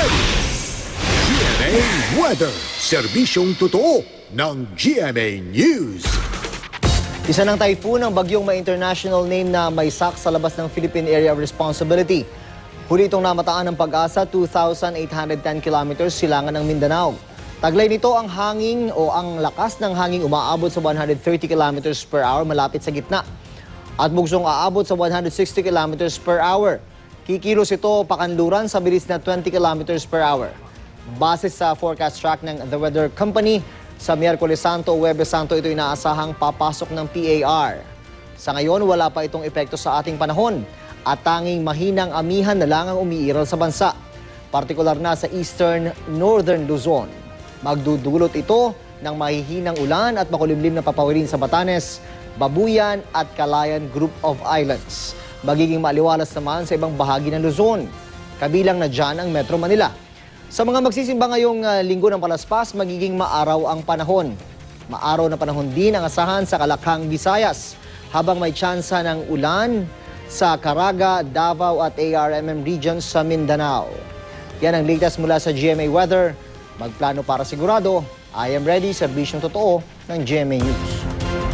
ready. GMA Weather, serbisyong totoo ng GMA News. Isa ng typhoon ang bagyong may international name na Maysak sa labas ng Philippine Area of Responsibility. Huli itong namataan ng Pag-asa, 2,810 kilometers silangan ng Mindanao. Taglay nito ang hangin o ang lakas ng hangin umaabot sa 130 kilometers per hour malapit sa gitna. At bugsong aabot sa 160 kilometers per hour. Kikilos ito pakanluran sa bilis na 20 kilometers per hour. Base sa forecast track ng The Weather Company, sa Miyerkules Santo o Huwebes Santo ito inaasahang papasok ng PAR. Sa ngayon, wala pa itong epekto sa ating panahon at tanging mahinang amihan na lang ang umiiral sa bansa, partikular na sa eastern northern Luzon. Magdudulot ito ng mahihinang ulan at makulimlim na papawirin sa Batanes, Babuyan at Calayan Group of Islands. Magiging maliwalas naman sa ibang bahagi ng Luzon, kabilang na dyan ang Metro Manila. Sa mga magsisimba ngayong linggo ng Palaspas, magiging maaraw ang panahon. Maaraw na panahon din ang asahan sa Kalakhang, Visayas, habang may tsansa ng ulan sa Caraga, Davao at ARMM regions sa Mindanao. Yan ang latest mula sa GMA Weather. Magplano para sigurado. I am ready, serbisyong totoo ng GMA News.